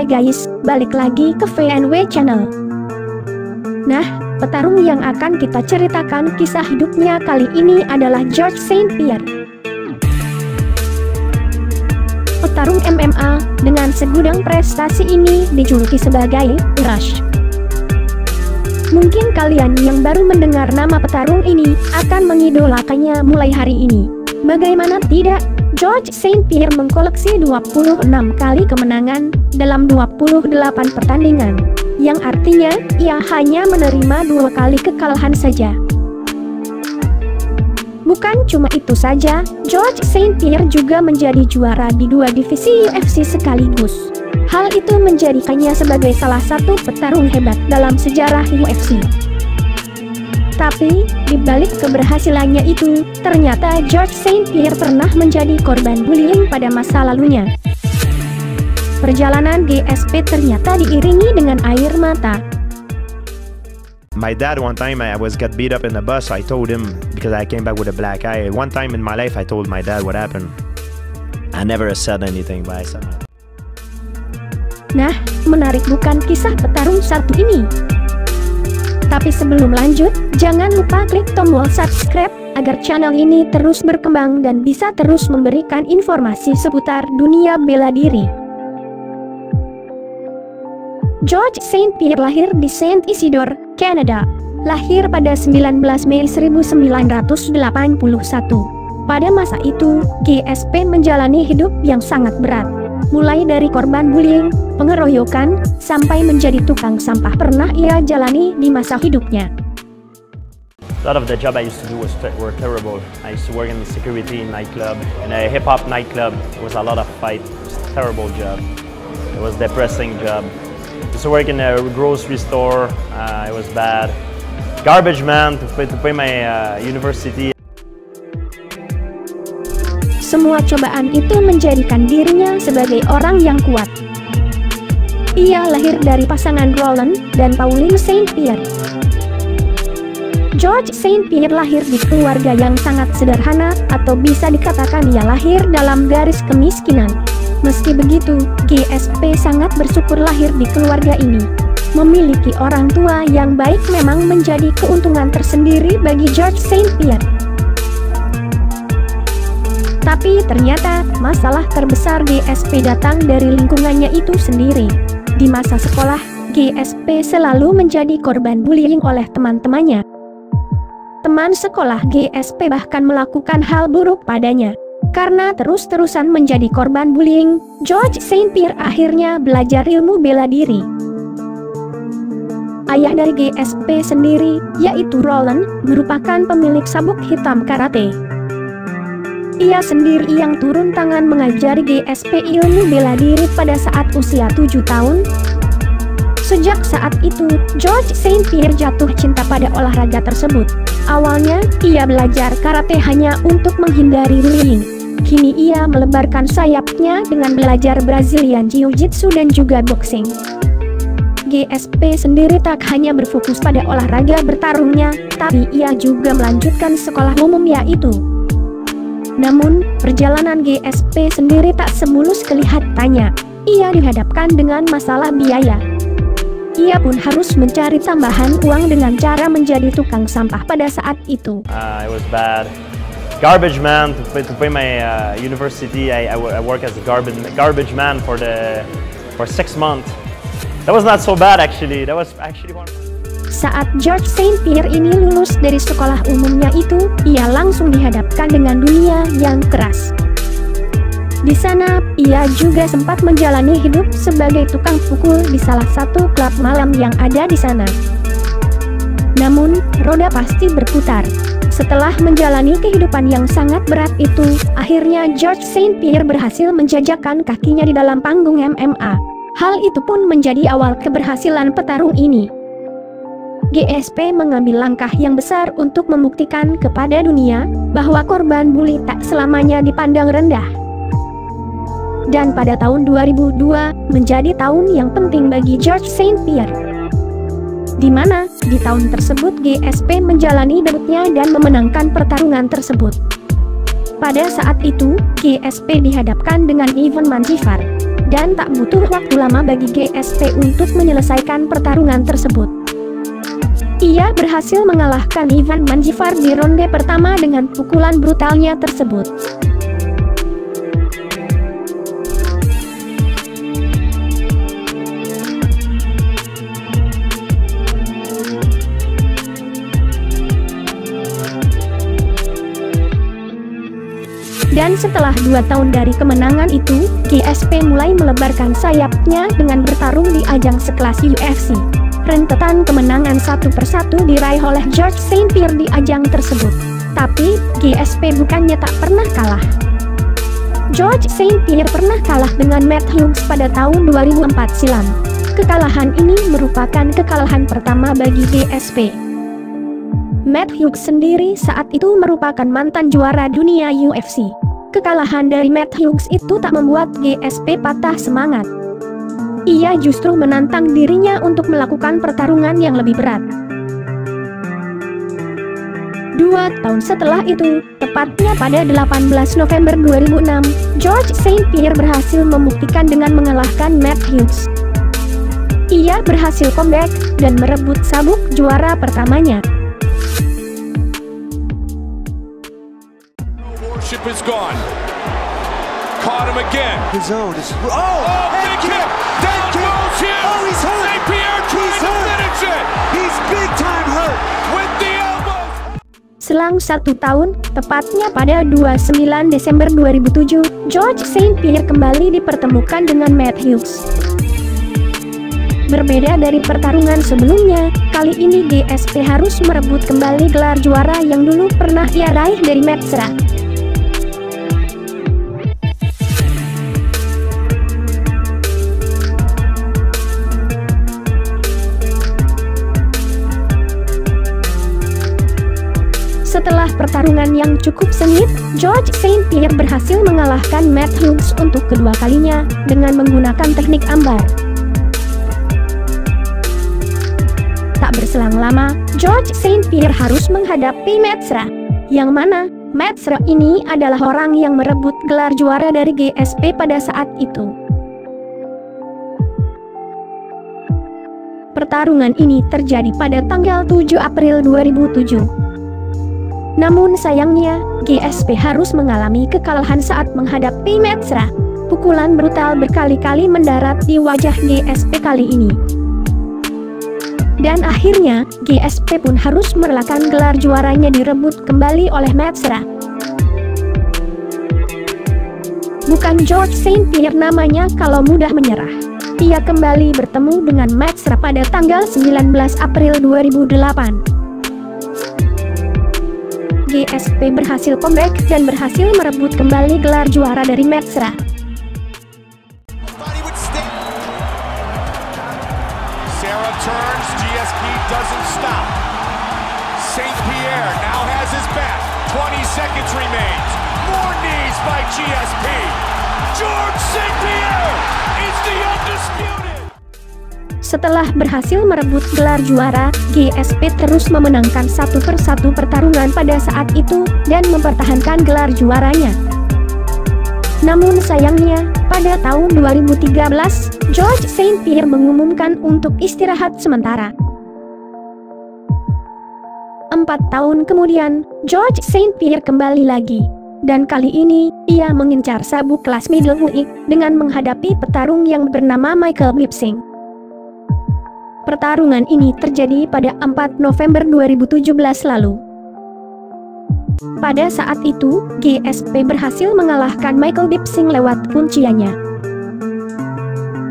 Hai guys, balik lagi ke VNW Channel. Nah, petarung yang akan kita ceritakan kisah hidupnya kali ini adalah Georges St-Pierre. Petarung MMA dengan segudang prestasi ini dijuluki sebagai Rush. Mungkin kalian yang baru mendengar nama petarung ini akan mengidolakannya mulai hari ini. Bagaimana tidak? Georges St-Pierre mengkoleksi 26 kali kemenangan dalam 28 pertandingan, yang artinya ia hanya menerima 2 kali kekalahan saja. Bukan cuma itu saja, Georges St-Pierre juga menjadi juara di 2 divisi UFC sekaligus. Hal itu menjadikannya sebagai salah satu petarung hebat dalam sejarah UFC. Tapi, di balik keberhasilannya itu, ternyata Georges St-Pierre pernah menjadi korban bullying pada masa lalunya. Perjalanan GSP ternyata diiringi dengan air mata. My dad, one time I got beat up in the bus. I told him, because I came back with a black eye. One time in my life I told my dad what happened. I never said anything, but I said that. Nah, menarik bukan kisah petarung satu ini? Tapi sebelum lanjut, jangan lupa klik tombol subscribe agar channel ini terus berkembang dan bisa terus memberikan informasi seputar dunia bela diri. Georges St-Pierre lahir di Saint Isidore, Kanada. Lahir pada 19 Mei 1981. Pada masa itu, GSP menjalani hidup yang sangat berat. Mulai dari korban bullying, pengeroyokan, sampai menjadi tukang sampah pernah ia jalani di masa hidupnya. A lot of the job I used to do were terrible. I used to work in the security nightclub, in a hip-hop nightclub. It was a lot of fight. It was a terrible job. It was a depressing job. I used to work in a grocery store. It was bad. Garbage man to pay my university. Semua cobaan itu menjadikan dirinya sebagai orang yang kuat. Ia lahir dari pasangan Roland dan Pauline St-Pierre. Georges St-Pierre lahir di keluarga yang sangat sederhana, atau bisa dikatakan ia lahir dalam garis kemiskinan. Meski begitu, GSP sangat bersyukur lahir di keluarga ini. Memiliki orang tua yang baik memang menjadi keuntungan tersendiri bagi Georges St-Pierre. Tapi ternyata, masalah terbesar GSP datang dari lingkungannya itu sendiri. Di masa sekolah, GSP selalu menjadi korban bullying oleh teman-temannya. Teman sekolah GSP bahkan melakukan hal buruk padanya. Karena terus-terusan menjadi korban bullying, Georges St-Pierre akhirnya belajar ilmu bela diri. Ayah dari GSP sendiri, yaitu Roland, merupakan pemilik sabuk hitam karate. Ia sendiri yang turun tangan mengajari GSP ilmu bela diri pada saat usia 7 tahun. Sejak saat itu, Georges St-Pierre jatuh cinta pada olahraga tersebut. Awalnya, ia belajar karate hanya untuk menghindari bullying. Kini ia melebarkan sayapnya dengan belajar Brazilian Jiu-Jitsu dan juga boxing. GSP sendiri tak hanya berfokus pada olahraga bertarungnya, tapi ia juga melanjutkan sekolah umum yaitu. Namun, perjalanan GSP sendiri tak semulus kelihatannya. Ia dihadapkan dengan masalah biaya. Ia pun harus mencari tambahan uang dengan cara menjadi tukang sampah pada saat itu. It was bad. Garbage man to pay my university. I work as a garbage man for 6 months. That was not so bad actually. That was actually one. Saat Georges St-Pierre ini lulus dari sekolah umumnya itu, ia langsung dihadapkan dengan dunia yang keras. Di sana, ia juga sempat menjalani hidup sebagai tukang pukul di salah satu klub malam yang ada di sana. Namun, roda pasti berputar. Setelah menjalani kehidupan yang sangat berat itu, akhirnya Georges St-Pierre berhasil menjajakan kakinya di dalam panggung MMA. Hal itu pun menjadi awal keberhasilan petarung ini. GSP mengambil langkah yang besar untuk membuktikan kepada dunia bahwa korban bully tak selamanya dipandang rendah. Dan pada tahun 2002 menjadi tahun yang penting bagi Georges St-Pierre, di mana di tahun tersebut GSP menjalani debutnya dan memenangkan pertarungan tersebut. Pada saat itu, GSP dihadapkan dengan Ivan Manjifar. dan tak butuh waktu lama bagi GSP untuk menyelesaikan pertarungan tersebut. Ia berhasil mengalahkan Ivan Manjivar di ronde pertama dengan pukulan brutalnya tersebut. Dan setelah 2 tahun dari kemenangan itu, GSP mulai melebarkan sayapnya dengan bertarung di ajang sekelas UFC. Rentetan kemenangan satu persatu diraih oleh George St. Pierre di ajang tersebut. Tapi, GSP bukannya tak pernah kalah. George St. Pierre pernah kalah dengan Matt Hughes pada tahun 2004 silam. Kekalahan ini merupakan kekalahan pertama bagi GSP. Matt Hughes sendiri saat itu merupakan mantan juara dunia UFC. Kekalahan dari Matt Hughes itu tak membuat GSP patah semangat. Ia justru menantang dirinya untuk melakukan pertarungan yang lebih berat. 2 tahun setelah itu, tepatnya pada 18 November 2006, George St. Pierre berhasil membuktikan dengan mengalahkan Matt Hughes. Ia berhasil comeback dan merebut sabuk juara pertamanya. Is gone. Caught him again. His own is. Big kick. Down goes him. Oh, he's hurt. St. Pierre trying to finish it. He's big time hurt. With the elbow. Selang 1 tahun, tepatnya pada 29 Desember 2007, George St. Pierre kembali dipertemukan dengan Matt Hughes. Berbeda dari pertarungan sebelumnya, kali ini GSP harus merebut kembali gelar juara yang dulu pernah ia raih dari Matt Serra. Setelah pertarungan yang cukup sengit, George St. Pierre berhasil mengalahkan Matt Hughes untuk kedua kalinya dengan menggunakan teknik ambar. Tak berselang lama, George St. Pierre harus menghadapi Matt Serra, yang mana Matt Serra ini adalah orang yang merebut gelar juara dari GSP pada saat itu. Pertarungan ini terjadi pada tanggal 7 April 2007. Namun sayangnya, GSP harus mengalami kekalahan saat menghadapi Matt Serra. Pukulan brutal berkali-kali mendarat di wajah GSP kali ini. Dan akhirnya, GSP pun harus merelakan gelar juaranya direbut kembali oleh Matt Serra. Bukan George St. Pierre namanya kalau mudah menyerah. Ia kembali bertemu dengan Matt Serra pada tanggal 19 April 2008. GSP berhasil comeback dan berhasil merebut kembali gelar juara dari Matt Serra. Serra turns, GSP doesn't stop. St. Pierre now has his back. 20 seconds remains. More knees by GSP. George St. Pierre is the undisputed. Setelah berhasil merebut gelar juara, GSP terus memenangkan satu persatu pertarungan pada saat itu dan mempertahankan gelar juaranya. Namun sayangnya, pada tahun 2013, George St. Pierre mengumumkan untuk istirahat sementara. 4 tahun kemudian, George St. Pierre kembali lagi. Dan kali ini, ia mengincar sabuk kelas middleweight dengan menghadapi petarung yang bernama Michael Bisping. Pertarungan ini terjadi pada 4 November 2017 lalu. Pada saat itu, GSP berhasil mengalahkan Michael Bisping lewat kunciannya.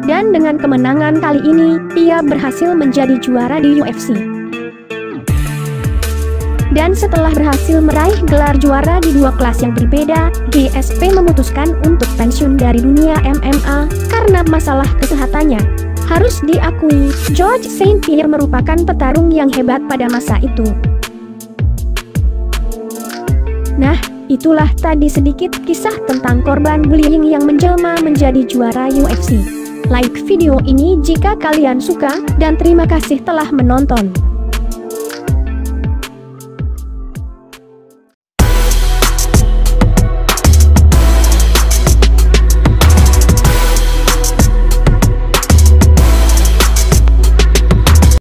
Dan dengan kemenangan kali ini, ia berhasil menjadi juara di UFC. Dan setelah berhasil meraih gelar juara di 2 kelas yang berbeda, GSP memutuskan untuk pensiun dari dunia MMA karena masalah kesehatannya. Harus diakui, George St. Pierre merupakan petarung yang hebat pada masa itu. Nah, itulah tadi sedikit kisah tentang korban bullying yang menjelma menjadi juara UFC. Like video ini jika kalian suka, dan terima kasih telah menonton.